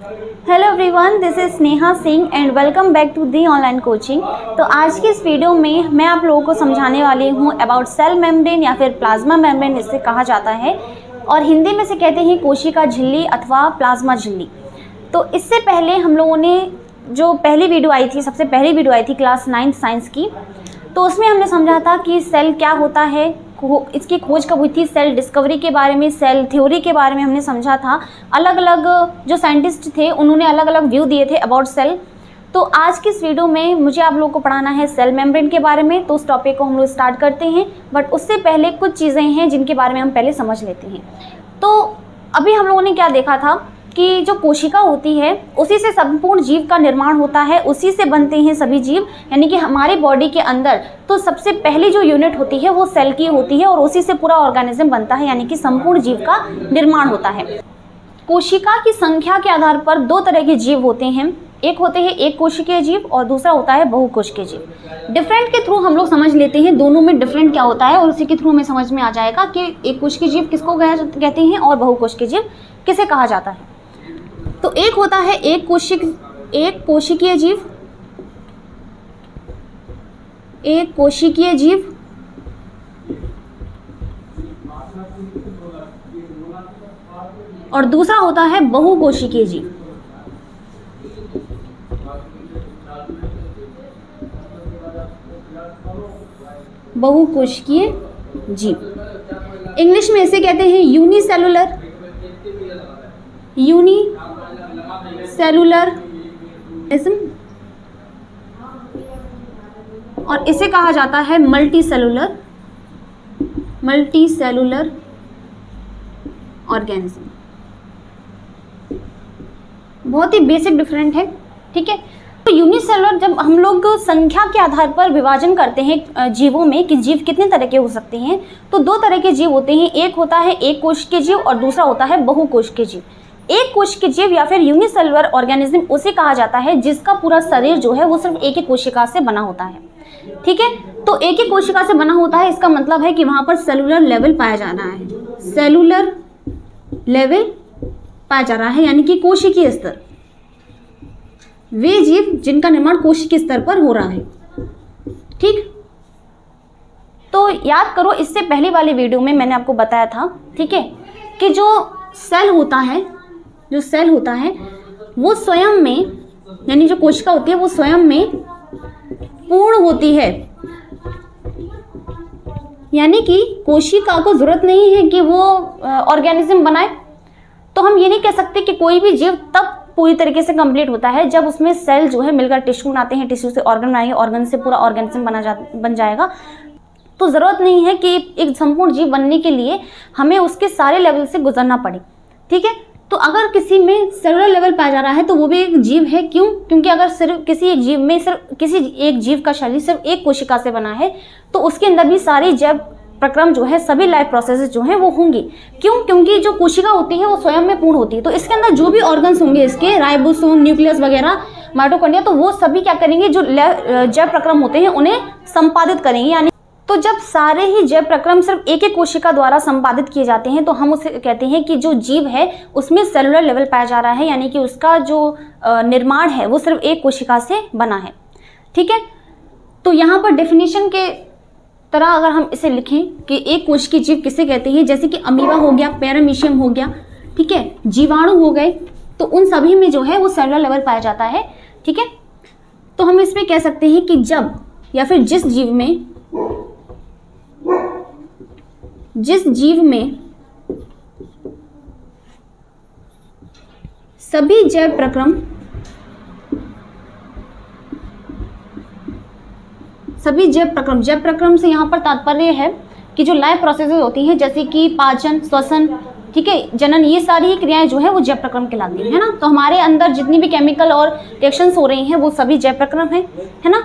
Hello everyone, this is Sneha Singh and welcome back to the online coaching. तो आज की इस वीडियो में मैं आप लोगों को समझाने वाली हूँ अबाउट सेल मेम्ब्रेन या फिर प्लाज्मा मेम्ब्रेन इसे कहा जाता है, और हिंदी में से कहते हैं कोशिका झिल्ली अथवा प्लाज्मा झिल्ली। तो इससे पहले हम लोगों ने जो पहली वीडियो आई थी, सबसे पहली वीडियो आई थी क्लास 9th साइंस की, तो उसमें हमने समझा था कि सेल क्या होता है, इसकी खोज कब हुई थी, सेल डिस्कवरी के बारे में, सेल थ्योरी के बारे में हमने समझा था। अलग अलग जो साइंटिस्ट थे उन्होंने अलग अलग व्यू दिए थे अबाउट सेल। तो आज की इस वीडियो में मुझे आप लोगों को पढ़ाना है सेल मेम्ब्रेन के बारे में। तो उस टॉपिक को हम लोग स्टार्ट करते हैं, बट उससे पहले कुछ चीज़ें हैं जिनके बारे में हम पहले समझ लेते हैं। तो अभी हम लोगों ने क्या देखा था कि जो कोशिका होती है उसी से संपूर्ण जीव का निर्माण होता है, उसी से बनते हैं सभी जीव। यानी कि हमारी बॉडी के अंदर तो सबसे पहली जो यूनिट होती है वो सेल की होती है, और उसी से पूरा ऑर्गेनिज्म बनता है, यानी कि संपूर्ण जीव का निर्माण होता है। कोशिका की संख्या के आधार पर दो तरह के जीव होते हैं, एक होते हैं एक कोशिकीय जीव और दूसरा होता है बहुकोशिकीय जीव। डिफरेंट के थ्रू हम लोग समझ लेते हैं दोनों में डिफरेंट क्या होता है, और उसी के थ्रू हमें समझ में आ जाएगा कि एक कोशिकीय जीव किसको कहते हैं और बहुकोशिकीय जीव किसे कहा जाता है। तो एक होता है एक कोशिकीय जीव, एक कोशिकीय जीव, और दूसरा होता है बहुकोशिकीय जीव। बहुकोशिकीय जीव इंग्लिश में इसे कहते हैं यूनिसेलुलर और इसे कहा जाता है मल्टीसेलुलर ऑर्गेनिज्म। बहुत ही बेसिक डिफरेंट है, ठीक है। तो यूनिसेलुलर, जब हम लोग संख्या के आधार पर विभाजन करते हैं जीवों में कि जीव कितने तरह के हो सकते हैं, तो दो तरह के जीव होते हैं, एक होता है एक कोशिकीय जीव और दूसरा होता है बहुकोशिकीय जीव। एक कोशिकीय जीव या फिर यूनिसेलुलर ऑर्गेनिज्म उसे कहा जाता है जिसका पूरा शरीर जो है वो सिर्फ एक ही कोशिका से बना होता है, ठीक है। तो एक ही कोशिका से बना होता है, इसका मतलब है कि वहां पर सेलुलर लेवल पाया जा रहा है, सेलुलर लेवल पाया जा रहा है, यानी कि कोशिकीय स्तर। वे जीव जिनका निर्माण कोशिकीय स्तर पर हो रहा है, ठीक। तो याद करो, इससे पहले वाली वीडियो में मैंने आपको बताया था, ठीक है, कि जो सेल होता है वो स्वयं में, यानी जो कोशिका होती है वो स्वयं में पूर्ण होती है। यानी कि कोशिका को जरूरत नहीं है कि वो ऑर्गेनिज्म बनाए। तो हम ये नहीं कह सकते कि कोई भी जीव तब पूरी तरीके से कंप्लीट होता है जब उसमें सेल जो है मिलकर टिश्यू बनाते हैं, टिश्यू से ऑर्गन बनाएंगे, ऑर्गन से पूरा ऑर्गेनिज्म बन जाएगा। तो ज़रूरत नहीं है कि एक संपूर्ण जीव बनने के लिए हमें उसके सारे लेवल से गुजरना पड़े, ठीक है। तो अगर किसी में सेलुलर लेवल पाया जा रहा है तो वो भी एक जीव है। क्यों? क्योंकि अगर सिर्फ किसी एक जीव में, सिर्फ किसी एक जीव का शरीर सिर्फ एक कोशिका से बना है तो उसके अंदर भी सारे जैव प्रक्रम जो है, सभी लाइफ प्रोसेसेस जो हैं वो होंगी। क्यों? क्योंकि जो कोशिका होती है वो स्वयं में पूर्ण होती है। तो इसके अंदर जो भी ऑर्गन्स होंगे, इसके राइबोसोम, न्यूक्लियस वगैरह, माइटोकॉन्ड्रिया, तो वो सभी क्या करेंगे, जो जैव प्रक्रम होते हैं उन्हें संपादित करेंगे। यानी तो जब सारे ही जैव प्रक्रम सिर्फ एक एक कोशिका द्वारा संपादित किए जाते हैं तो हम उसे कहते हैं कि जो जीव है उसमें सेलुलर लेवल पाया जा रहा है, यानी कि उसका जो निर्माण है वो सिर्फ एक कोशिका से बना है, ठीक है। तो यहाँ पर डेफिनेशन के तरह अगर हम इसे लिखें कि एक कोशिकीय जीव किसे कहते हैं, जैसे कि अमीबा हो गया, पैरामीशियम हो गया, ठीक है, जीवाणु हो गए, तो उन सभी में जो है वो सेलुलर लेवल पाया जाता है, ठीक है। तो हम इसमें कह सकते हैं कि जब या फिर जिस जीव में सभी जैव प्रक्रम से यहाँ पर तात्पर्य है कि जो लाइफ प्रोसेसेस होती हैं, जैसे कि पाचन, श्वसन, ठीक है, जनन, ये सारी ही क्रियाएं जो है वो जैव प्रक्रम कहलाती है ना। तो हमारे अंदर जितनी भी केमिकल और रिएक्शंस हो रही हैं वो सभी जैव प्रक्रम है ना।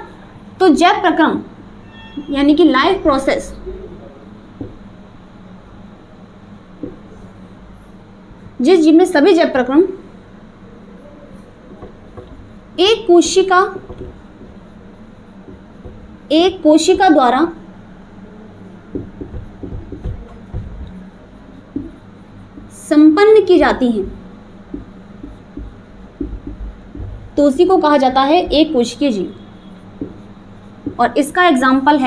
तो जैव प्रक्रम यानी कि लाइफ प्रोसेस जिस जीव में सभी जैव प्रक्रम एक कोशिका द्वारा संपन्न की जाती हैं, तो उसी को कहा जाता है एक कोशिकीय जीव। और इसका एग्जाम्पल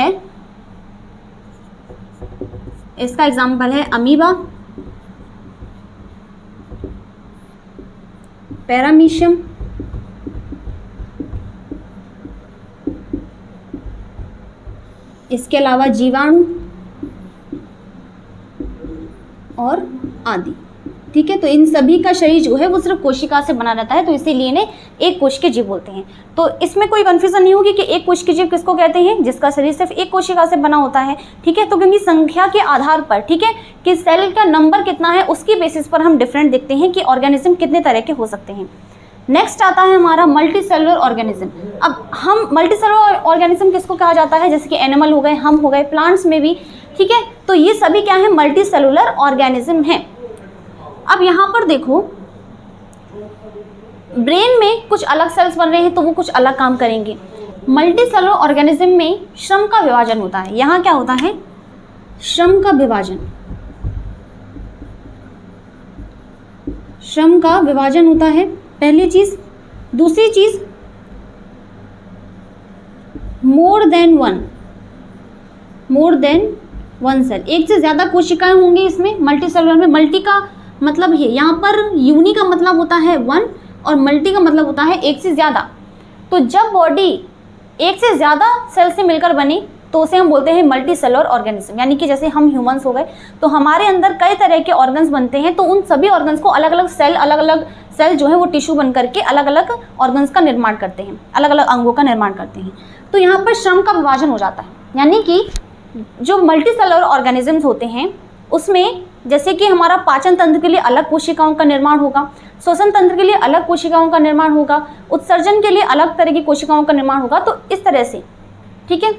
है अमीबा, पैरामीशियम, इसके अलावा जीवाणु और आदि। ठीक है, तो इन सभी का शरीर जो है वो सिर्फ कोशिका से बना रहता है, तो इसीलिए इन्हें एक कोशिकीय जीव बोलते हैं। तो इसमें कोई कंफ्यूजन नहीं होगी कि एक कोशिकीय जीव किसको कहते हैं, जिसका शरीर सिर्फ एक कोशिका से बना होता है। ठीक है, तो क्योंकि संख्या के आधार पर, ठीक है, कि सेल का नंबर कितना है उसकी बेसिस पर हम डिफरेंट देखते हैं कि ऑर्गेनिज्म कितने तरह के हो सकते हैं। नेक्स्ट आता है हमारा मल्टी सेलुलर ऑर्गेनिज्म। अब हम मल्टी सेलुलर ऑर्गेनिज्म किसको कहा जाता है, जैसे कि एनिमल हो गए, हम हो गए, प्लांट्स में भी। ठीक है, तो ये सभी क्या है, मल्टी सेलुलर ऑर्गेनिज्म है। अब यहाँ पर देखो, ब्रेन में कुछ अलग सेल्स बन रहे हैं तो वो कुछ अलग काम करेंगे। मल्टी सेलुलर ऑर्गेनिज्म में श्रम का विभाजन होता है। यहाँ क्या होता है, श्रम का विभाजन, श्रम का विभाजन होता है, पहली चीज। दूसरी चीज, मोर देन वन सेल, एक से ज्यादा कोशिकाएं होंगी इसमें। मल्टी सेलुलर में मल्टी का मतलब है, यहाँ पर यूनी का मतलब होता है वन और मल्टी का मतलब होता है एक से ज्यादा। तो जब बॉडी एक से ज्यादा सेल से मिलकर बनी तो उसे हम बोलते हैं मल्टी सेलुलर ऑर्गेनिज्म। यानी कि जैसे हम ह्यूमंस हो गए तो हमारे अंदर कई तरह के ऑर्गन्स बनते हैं, तो उन सभी ऑर्गन्स को अलग अलग सेल जो है वो टिश्यू बन करके अलग अलग ऑर्गन्स का निर्माण करते हैं, अलग अलग अंगों का निर्माण करते हैं। तो यहाँ पर श्रम का विभाजन हो जाता है, यानी कि जो मल्टी सेलुलर ऑर्गेनिजम्स होते हैं उसमें जैसे कि हमारा पाचन तंत्र के लिए अलग कोशिकाओं का निर्माण होगा, श्वसन तंत्र के लिए अलग कोशिकाओं का निर्माण होगा, उत्सर्जन के लिए अलग तरह की कोशिकाओं का निर्माण होगा। तो इस तरह से, ठीक है,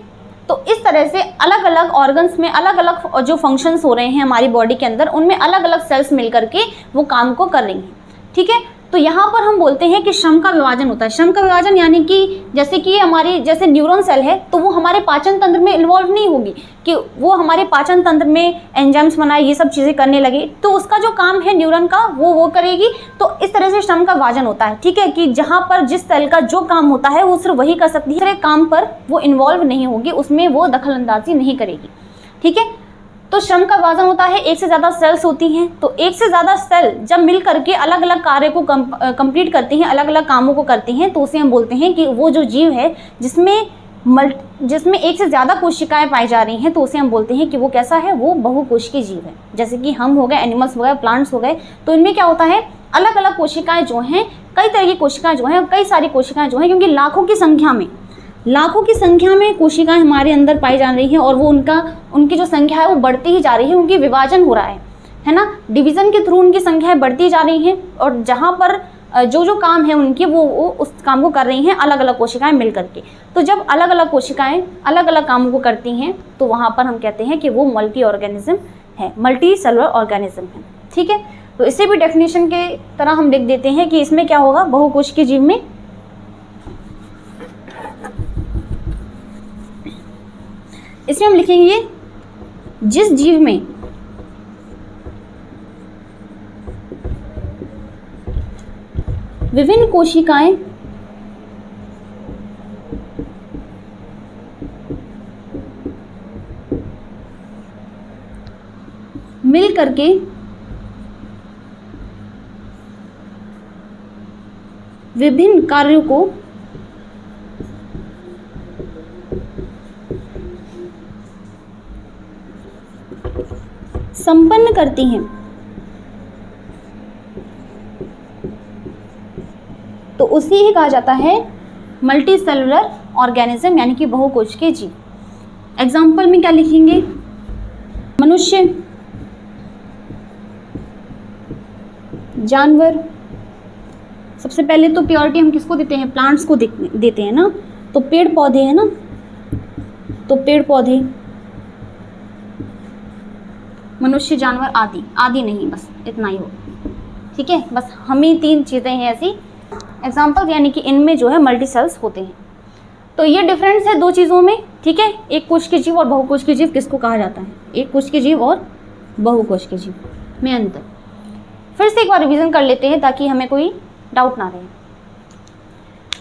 तो इस तरह से अलग अलग ऑर्गन्स में अलग अलग जो फंक्शंस हो रहे हैं हमारी बॉडी के अंदर, उनमें अलग अलग सेल्स मिलकर के वो काम को कर रही हैं। ठीक है, तो यहाँ पर हम बोलते हैं कि श्रम का विभाजन होता है। श्रम का विभाजन यानी कि जैसे कि हमारी जैसे न्यूरॉन सेल है तो वो हमारे पाचन तंत्र में इन्वॉल्व नहीं होगी कि वो हमारे पाचन तंत्र में एंजाइम्स बनाए, ये सब चीज़ें करने लगे, तो उसका जो काम है न्यूरॉन का वो करेगी। तो इस तरह से श्रम का विभाजन होता है। ठीक है, कि जहाँ पर जिस सेल का जो काम होता है वो सिर्फ वही कर सकती है, दूसरे काम पर वो इन्वॉल्व नहीं होगी, उसमें वो दखल अंदाजी नहीं करेगी। ठीक है, तो श्रम का विभाजन होता है, एक से ज़्यादा सेल्स होती हैं, तो एक से ज़्यादा सेल जब मिल करके अलग अलग कार्य को कंप्लीट करती हैं, अलग अलग कामों को करती हैं, तो उसे हम बोलते हैं कि वो जो जीव है जिसमें एक से ज़्यादा कोशिकाएं पाई जा रही हैं, तो उसे हम बोलते हैं कि वो कैसा है, वो बहुकोशिकीय जीव है। जैसे कि हम हो गए, एनिमल्स हो गए, प्लांट्स हो गए, तो इनमें क्या होता है, अलग अलग कोशिकाएँ जो हैं, कई तरह की कोशिकाएँ जो हैं, कई सारी कोशिकाएँ जो हैं, क्योंकि लाखों की संख्या में कोशिकाएं हमारे अंदर पाई जा रही हैं और वो उनकी जो संख्या है वो बढ़ती ही जा रही है, उनकी विभाजन हो रहा है ना, डिवीज़न के थ्रू उनकी संख्याएं बढ़ती जा रही हैं और जहाँ पर जो काम है उनकी वो उस काम को कर रही हैं अलग अलग कोशिकाएं मिल करके। तो जब अलग अलग कोशिकाएं अलग अलग कामों को करती हैं तो वहाँ पर हम कहते हैं कि वो मल्टी ऑर्गेनिज्म है, मल्टी सेलुलर ऑर्गेनिज्म है। ठीक है, तो इसे भी डेफिनेशन के तरह हम लिख देते हैं कि इसमें क्या होगा, बहुकोशिकीय जीव में इसमें हम लिखेंगे जिस जीव में विभिन्न कोशिकाएं मिल करके विभिन्न कार्यों को संपन्न करती हैं, तो उसे ही कहा जाता है मल्टी सेलुलर ऑर्गेनिज्म, यानी कि बहुकोशिकीय जीव। एग्जाम्पल में क्या लिखेंगे, मनुष्य, जानवर। सबसे पहले तो प्योरिटी हम किसको देते हैं, प्लांट्स को देते हैं ना, तो पेड़ पौधे है ना, तो पेड़ पौधे, मनुष्य, जानवर, आदि नहीं, बस इतना ही हो। ठीक है, बस हम ही 3 चीज़ें हैं ऐसी एग्जाम्पल, यानी कि इनमें जो है मल्टी सेल्स होते हैं। तो ये डिफरेंस है 2 चीज़ों में। ठीक है, एक कोशिकीय जीव और बहुकोशिकीय जीव किसको कहा जाता है, एक कोशिकीय जीव और बहुकोशिकीय जीव में अंतर। फिर से एक बार रिवीजन कर लेते हैं ताकि हमें कोई डाउट ना रहे।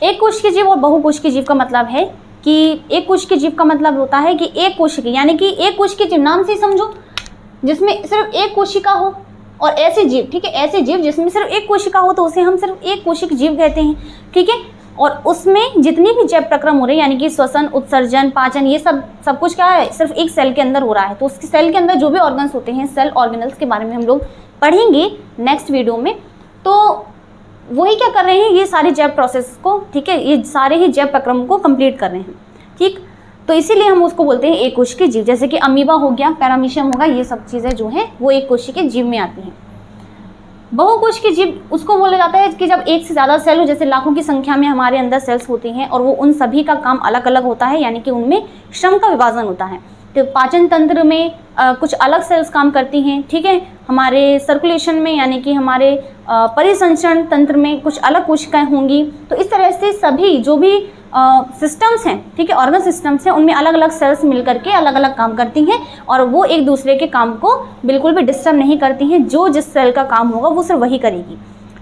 एक कोशिकीय जीव और बहुकोशिकीय जीव का मतलब है कि एक कोशिकीय जीव का मतलब होता है कि एक कोशिकीय, यानी कि एक कोशिकीय जीव नाम से ही समझो जिसमें सिर्फ एक कोशिका हो, और ऐसे जीव, ठीक है, ऐसे जीव जिसमें सिर्फ एक कोशिका हो तो उसे हम सिर्फ एक कोशिकीय जीव कहते हैं, ठीक है। और उसमें जितनी भी जैव प्रक्रम हो रहे हैं, यानी कि श्वसन, उत्सर्जन, पाचन, ये सब कुछ क्या है, सिर्फ एक सेल के अंदर हो रहा है। तो उसके सेल के अंदर जो भी ऑर्गन्स होते हैं, सेल ऑर्गेनल्स के बारे में हम लोग पढ़ेंगे नेक्स्ट वीडियो में। तो वही क्या कर रहे हैं, ये सारे जैव प्रोसेस को, ठीक है, ये सारे ही जैव प्रक्रम को कंप्लीट कर रहे हैं, ठीक। तो इसीलिए हम उसको बोलते हैं एक कोशिकीय जीव। जैसे कि अमीबा हो गया, पैरामीशियम होगा, ये सब चीज़ें जो हैं वो एक कोशिकीय जीव में आती हैं। बहुकोशिकीय जीव उसको बोला जाता है कि जब एक से ज़्यादा सेल हो, जैसे लाखों की संख्या में हमारे अंदर सेल्स होती हैं और वो उन सभी का काम अलग अलग होता है, यानी कि उनमें श्रम का विभाजन होता है। तो पाचन तंत्र में कुछ अलग सेल्स काम करती हैं, ठीक है, हमारे सर्कुलेशन में यानी कि हमारे परिसंचरण तंत्र में कुछ अलग कोशिकाएं होंगी। तो इस तरह से सभी जो भी सिस्टम्स हैं, ठीक है, ऑर्गन सिस्टम्स हैं, उनमें अलग अलग सेल्स मिल करके अलग अलग काम करती हैं और वो एक दूसरे के काम को बिल्कुल भी डिस्टर्ब नहीं करती हैं। जो जिस सेल का काम होगा वो सिर्फ वही करेगी,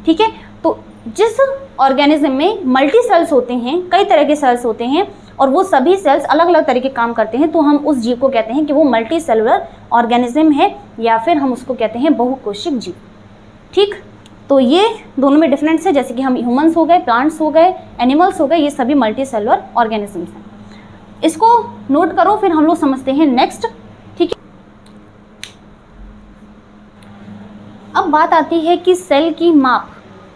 ठीक है। तो जिस ऑर्गेनिज्म में मल्टी सेल्स होते हैं, कई तरह के सेल्स होते हैं और वो सभी सेल्स अलग अलग तरह के काम करते हैं, तो हम उस जीव को कहते हैं कि वो मल्टी सेलुलर ऑर्गेनिज्म है, या फिर हम उसको कहते हैं बहुकोशिक जीव, ठीक। तो ये दोनों में डिफरेंस है, जैसे कि हम ह्यूमंस हो गए, प्लांट्स हो गए, एनिमल्स हो गए, ये सभी मल्टी सेलुलर ऑर्गेनिजम्स हैं। इसको नोट करो, फिर हम लोग समझते हैं नेक्स्ट, ठीक है। अब बात आती है कि सेल की माप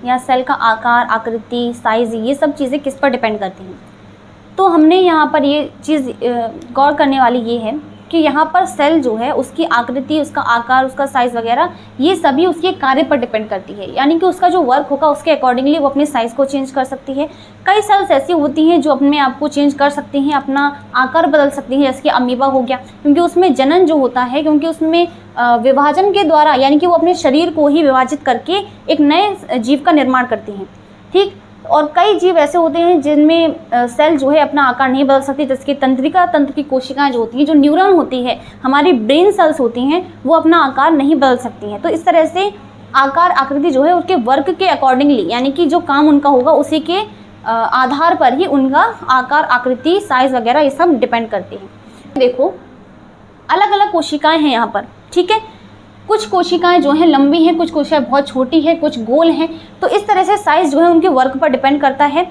या सेल का आकार, आकृति, साइज, ये सब चीज़ें किस पर डिपेंड करती हैं। तो हमने यहाँ पर ये चीज़ गौर करने वाली ये है कि यहाँ पर सेल जो है उसकी आकृति, उसका आकार, उसका साइज़ वगैरह, ये सभी उसके कार्य पर डिपेंड करती है, यानी कि उसका जो वर्क होगा उसके अकॉर्डिंगली वो अपने साइज़ को चेंज कर सकती है। कई सेल्स ऐसी होती हैं जो अपने आप को चेंज कर सकती हैं, अपना आकार बदल सकती हैं, जैसे कि अमीबा हो गया, क्योंकि उसमें जनन जो होता है, क्योंकि उसमें विभाजन के द्वारा, यानी कि वो अपने शरीर को ही विभाजित करके एक नए जीव का निर्माण करती हैं, ठीक। और कई जीव ऐसे होते हैं जिनमें सेल जो है अपना आकार नहीं बदल सकती, जैसे कि तंत्रिका तंत्र की कोशिकाएं जो होती हैं, जो न्यूरॉन होती है, हमारी ब्रेन सेल्स होती हैं, वो अपना आकार नहीं बदल सकती हैं। तो इस तरह से आकार, आकृति जो है उसके वर्क के अकॉर्डिंगली, यानी कि जो काम उनका होगा उसी के आधार पर ही उनका आकार, आकृति, साइज वगैरह ये सब डिपेंड करती हैं। देखो अलग अलग कोशिकाएँ हैं यहाँ पर, ठीक है। कुछ कोशिकाएं जो हैं लंबी हैं, कुछ कोशिकाएं बहुत छोटी हैं, कुछ गोल हैं। तो इस तरह से साइज़ जो है उनके वर्क पर डिपेंड करता है।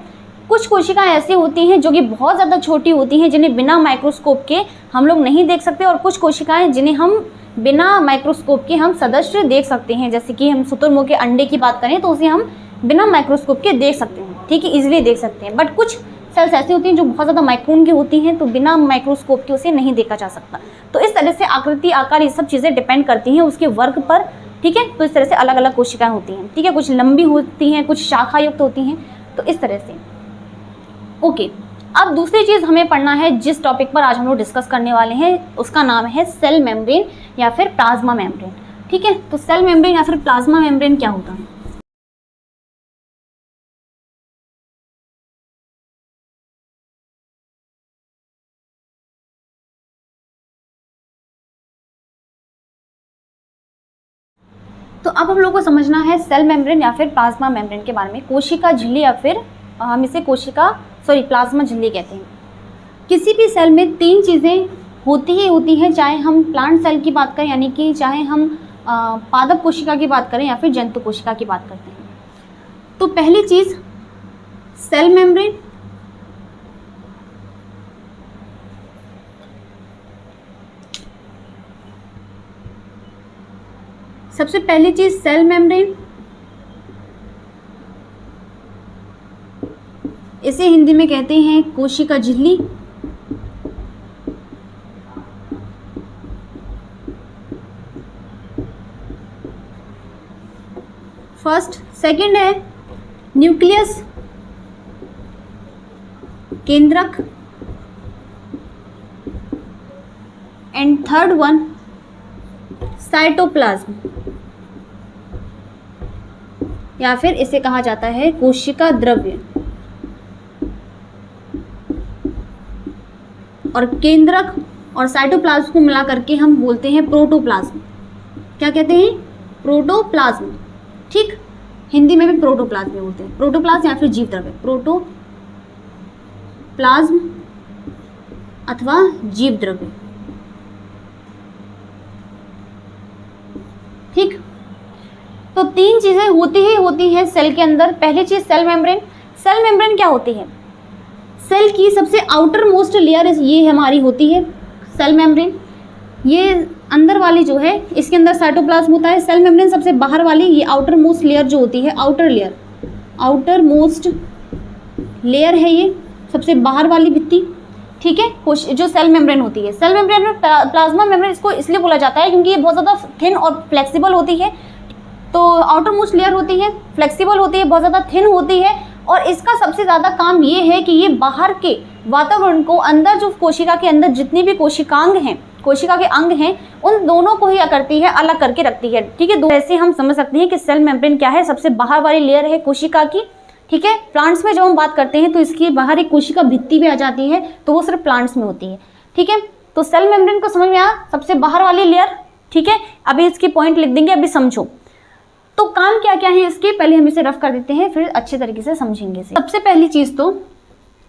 कुछ कोशिकाएं ऐसी होती हैं जो कि बहुत ज़्यादा छोटी होती हैं, जिन्हें बिना माइक्रोस्कोप के हम लोग नहीं देख सकते, और कुछ कोशिकाएं जिन्हें हम बिना माइक्रोस्कोप के हम सदृश देख सकते हैं। जैसे कि हम शुतुरमुर्ग के अंडे की बात करें तो उसे हम बिना माइक्रोस्कोप के देख सकते हैं, ठीक है, ईजिली देख सकते हैं। बट कुछ सेल्स ऐसी होती हैं जो बहुत ज़्यादा माइक्रोन की होती हैं, तो बिना माइक्रोस्कोप के उसे नहीं देखा जा सकता। तो इस तरह से आकृति, आकार, ये सब चीज़ें डिपेंड करती हैं उसके वर्क पर, ठीक है। तो इस तरह से अलग अलग कोशिकाएं होती हैं, ठीक है, कुछ लंबी होती हैं, कुछ शाखायुक्त होती हैं, तो इस तरह से। ओके, अब दूसरी चीज़ हमें पढ़ना है, जिस टॉपिक पर आज हम लोग डिस्कस करने वाले हैं, उसका नाम है सेल मेम्ब्रेन या फिर प्लाज्मा मेम्ब्रेन, ठीक है। तो सेल मेम्ब्रेन या फिर प्लाज्मा मेम्ब्रेन क्या होता है? तो अब हम लोग को समझना है सेल मेम्ब्रेन या फिर प्लाज्मा मेम्ब्रेन के बारे में। कोशिका झिल्ली या फिर हम इसे प्लाज्मा झिल्ली कहते हैं। किसी भी सेल में तीन चीज़ें होती ही होती हैं, चाहे हम प्लांट सेल की बात करें, यानी कि चाहे हम पादप कोशिका की बात करें या फिर जंतु कोशिका की बात करते हैं। तो पहली चीज़ सेल मेम्ब्रेन, सबसे पहली चीज सेल मेम्ब्रेन, इसे हिंदी में कहते हैं कोशिका झिल्ली। फर्स्ट, सेकंड है न्यूक्लियस, केंद्रक, एंड थर्ड वन साइटोप्लाज्म, या फिर इसे कहा जाता है कोशिका द्रव्य। और केंद्रक और साइटोप्लाज्म को मिला करके हम बोलते हैं प्रोटोप्लाज्म। क्या कहते हैं? प्रोटोप्लाज्म, ठीक। हिंदी में भी प्रोटोप्लाज्म बोलते हैं, प्रोटोप्लाज्म या फिर जीव द्रव्य, प्रोटोप्लाज्म। प्लाज्म अथवा जीव द्रव्य। ठीक, तो तीन चीजें होती है सेल के अंदर। पहली चीज सेल मेम्ब्रेन। सेल मेम्ब्रेन क्या होती है? सेल की सबसे आउटर मोस्ट लेयर ये हमारी होती है सेल मेम्ब्रेन। ये अंदर वाली जो है, इसके अंदर साइटोप्लाज्म होता है। सेल मेम्ब्रेन सबसे बाहर वाली, ये आउटर मोस्ट लेयर जो होती है, आउटर मोस्ट लेयर है ये सबसे बाहर वाली भित्ति। ठीक है, जो सेल मेम्ब्रेन होती है। सेल मेम्ब्रेन में प्लाज्मा मेम्ब्रेन इसको इसलिए बोला जाता है क्योंकि ये बहुत ज़्यादा थिन और फ्लेक्सिबल होती है। तो आउटर मोस्ट लेयर होती है, फ्लेक्सिबल होती है, बहुत ज़्यादा थिन होती है, और इसका सबसे ज़्यादा काम ये है कि ये बाहर के वातावरण को, अंदर जो कोशिका के अंदर जितनी भी कोशिका के अंग हैं, उन दोनों को ही क्या करती है, अलग करके रखती है। ठीक है, ऐसे हम समझ सकते हैं कि सेल मेम्ब्रेन क्या है, सबसे बाहर वाली लेयर है कोशिका की। ठीक है, प्लांट्स में जब हम बात करते हैं तो इसकी बाहर एक कोशिका भित्ति भी आ जाती है, तो वो सिर्फ प्लांट्स में होती है। ठीक है, तो सेल मेम्ब्रेन को समझ में आया, सबसे बाहर वाली लेयर। ठीक है, अभी इसके पॉइंट लिख देंगे, अभी समझो तो काम क्या क्या है इसके। पहले हम इसे रफ कर देते हैं, फिर अच्छे तरीके से समझेंगे इसे। सबसे पहली चीज तो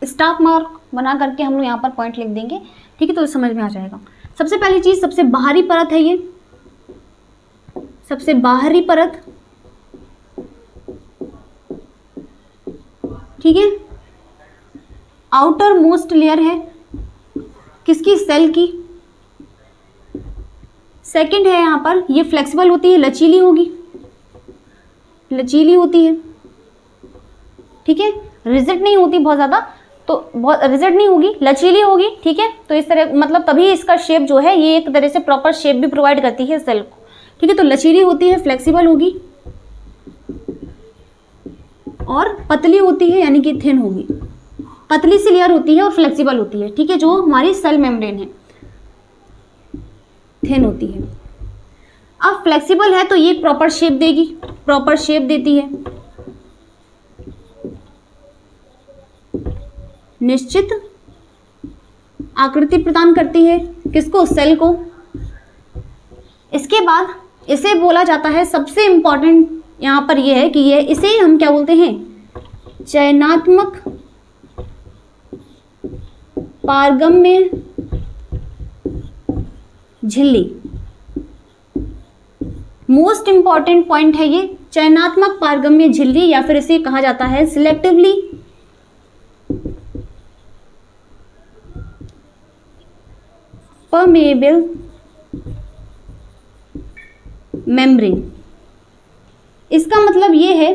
स्टॉप मार्क बना करके हम लोग यहाँ पर पॉइंट लिख देंगे। ठीक है, तो समझ में आ जाएगा। सबसे पहली चीज, सबसे बाहरी परत है ये, सबसे बाहरी परत। ठीक है, आउटर मोस्ट लेयर है किसकी, सेल की। सेकंड है यहाँ पर, ये फ्लेक्सिबल होती है, लचीली होती है। ठीक है, रिजिड नहीं होती बहुत ज़्यादा, तो बहुत रिजिड नहीं होगी, लचीली होगी। ठीक है, तो इस तरह मतलब तभी इसका शेप जो है ये एक तरह से प्रॉपर शेप भी प्रोवाइड करती है सेल को। ठीक है, तो लचीली होती है, फ्लेक्सिबल होगी और पतली होती है, यानी कि थिन होगी। पतली सी लेयर होती है और फ्लेक्सिबल होती है। ठीक है, जो हमारी सेल मेम्ब्रेन है थिन होती है। अब फ्लेक्सिबल है तो ये प्रॉपर शेप देगी, प्रॉपर शेप देती है, निश्चित आकृति प्रदान करती है किसको, सेल को। इसके बाद इसे बोला जाता है, सबसे इंपॉर्टेंट यहाँ पर यह है कि इसे हम क्या बोलते हैं, चयनात्मक पारगम्य झिल्ली। मोस्ट इंपॉर्टेंट पॉइंट है ये, चयनात्मक पारगम्य झिल्ली, या फिर इसे कहा जाता है सिलेक्टिवली परमेएबल मेम्ब्रेन। इसका मतलब ये है,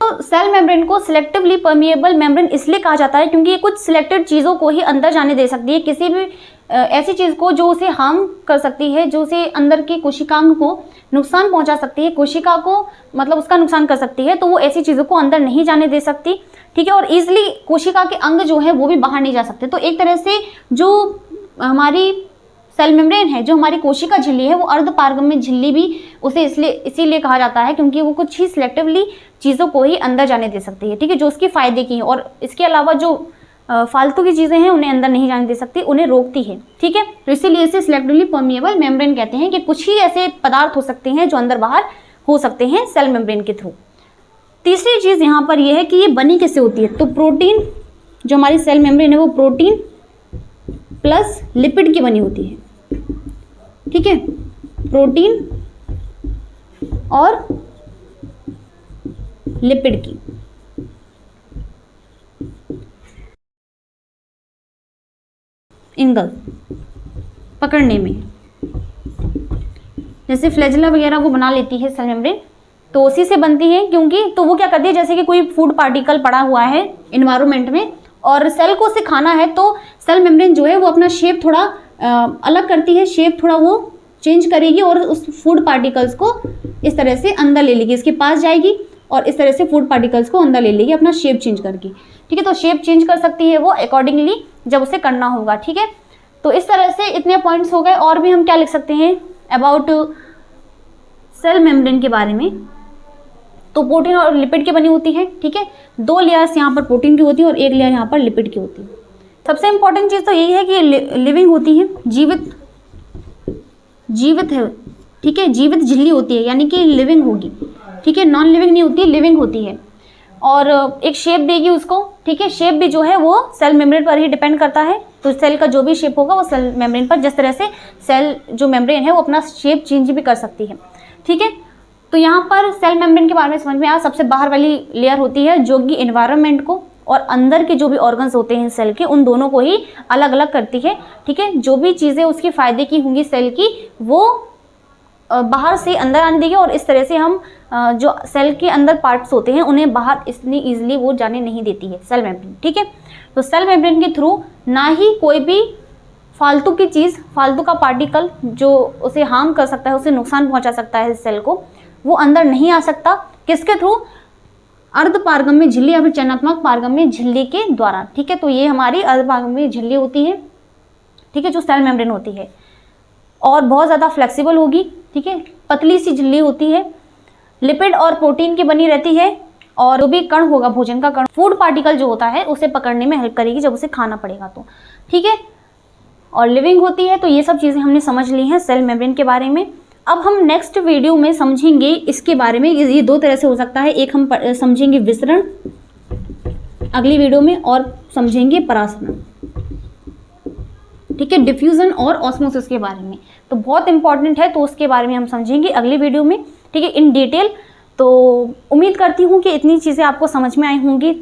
तो सेल मेम्ब्रेन को सिलेक्टिवली परमिएबल मेम्ब्रेन इसलिए कहा जाता है क्योंकि ये कुछ सिलेक्टेड चीज़ों को ही अंदर जाने दे सकती है, किसी भी ऐसी चीज़ को जो उसे हार्म कर सकती है, जो उसे अंदर की कोशिकांग को नुकसान पहुंचा सकती है, कोशिका को मतलब उसका नुकसान कर सकती है, तो वो ऐसी चीज़ों को अंदर नहीं जाने दे सकती। ठीक है, और ईजिली कोशिका के अंग जो है वो भी बाहर नहीं जा सकते। तो एक तरह से जो हमारी सेल मेम्ब्रेन है, जो हमारी कोशिका झिल्ली है, वो अर्धपारगम्य झिल्ली भी उसे इसीलिए कहा जाता है क्योंकि वो कुछ ही सिलेक्टिवली चीज़ों को ही अंदर जाने दे सकती है। ठीक है, जो उसकी फ़ायदे की है, और इसके अलावा जो फालतू की चीज़ें हैं उन्हें अंदर नहीं जाने दे सकती, उन्हें रोकती है। ठीक है, तो इसीलिए इसे सिलेक्टिवली परमिएबल मेम्ब्रेन कहते हैं कि कुछ ही ऐसे पदार्थ हो सकते हैं जो अंदर बाहर हो सकते हैं सेल मेम्ब्रेन के थ्रू। तीसरी चीज़ यहाँ पर यह है कि ये बनी कैसे होती है, तो प्रोटीन, जो हमारी सेल मेम्ब्रेन है वो प्रोटीन प्लस लिपिड की बनी होती है। ठीक है, प्रोटीन और लिपिड की। एंगल पकड़ने में, जैसे फ्लैजेला वगैरह वो बना लेती है सेल मेम्ब्रेन, तो उसी से बनती है। क्योंकि तो वो क्या करती है, जैसे कि कोई फूड पार्टिकल पड़ा हुआ है इन्वायरमेंट में और सेल को उसे खाना है, तो सेल मेम्ब्रेन जो है वो अपना शेप थोड़ा अलग करती है, शेप थोड़ा वो चेंज करेगी और उस फूड पार्टिकल्स को इस तरह से अंदर ले लेगी, इसके पास जाएगी और इस तरह से फूड पार्टिकल्स को अंदर ले लेगी अपना शेप चेंज करके। ठीक है, तो शेप चेंज कर सकती है वो अकॉर्डिंगली जब उसे करना होगा। ठीक है, तो इस तरह से इतने पॉइंट्स हो गए। और भी हम क्या लिख सकते हैं अबाउट सेल मेम्ब्रेन के बारे में, तो प्रोटीन और लिपिड की बनी होती है। ठीक है, 2 लेयर्स यहाँ पर प्रोटीन की होती है और 1 लेयर यहाँ पर लिपिड की होती है। सबसे इंपॉर्टेंट चीज़ तो यही है कि लिविंग होती है, जीवित है। ठीक है, जीवित झिल्ली होती है, यानी कि लिविंग होगी। ठीक है, नॉन लिविंग नहीं होती, लिविंग होती है। और एक शेप देगी उसको, ठीक है। शेप भी जो है वो सेल मेम्ब्रेन पर ही डिपेंड करता है। तो सेल का जो भी शेप होगा वो सेल मेम्ब्रेन पर, जिस तरह से सेल जो मेम्ब्रेन है वो अपना शेप चेंज भी कर सकती है, ठीक है। तो यहाँ पर सेल मेम्ब्रेन के बारे में समझ में आया। सबसे बाहर वाली लेयर होती है जो कि एनवायरनमेंट को और अंदर के जो भी ऑर्गन्स होते हैं सेल के, उन दोनों को ही अलग अलग करती है, ठीक है। जो भी चीज़ें उसके फायदे की होंगी सेल की, वो बाहर से अंदर आने देगी, और इस तरह से हम जो सेल के अंदर पार्ट्स होते हैं उन्हें बाहर इतनी ईजिली वो जाने नहीं देती है सेल मेम्ब्रेन, ठीक है। तो सेल मेम्ब्रेन के थ्रू ना ही कोई भी फालतू की चीज़, फालतू का पार्टिकल जो उसे हार्म कर सकता है, उसे नुकसान पहुंचा सकता है सेल को, वो अंदर नहीं आ सकता। किसके थ्रू? अर्ध पारगम्य झिल्ली या फिर चयनात्मक पारगम्य झिल्ली के द्वारा, ठीक है। तो ये हमारी अर्ध पारगम्य झिल्ली होती है, ठीक है, जो सेल मेम्ब्रेन होती है, और बहुत ज़्यादा फ्लेक्सिबल होगी, ठीक है। पतली सी झिल्ली होती है, लिपिड और प्रोटीन की बनी रहती है, और जो भी कण होगा, भोजन का कण, फूड पार्टिकल जो होता है, उसे पकड़ने में हेल्प करेगी जब उसे खाना पड़ेगा तो, ठीक है। और लिविंग होती है। तो ये सब चीज़ें हमने समझ ली हैं सेल मेम्ब्रेन के बारे में। अब हम नेक्स्ट वीडियो में समझेंगे इसके बारे में। ये दो तरह से हो सकता है, एक हम समझेंगे विसरण अगली वीडियो में, और समझेंगे परासरण, ठीक है, डिफ्यूजन और ऑस्मोसिस के बारे में। तो बहुत इंपॉर्टेंट है, तो उसके बारे में हम समझेंगे अगली वीडियो में, ठीक है, इन डिटेल। तो उम्मीद करती हूँ कि इतनी चीज़ें आपको समझ में आई होंगी।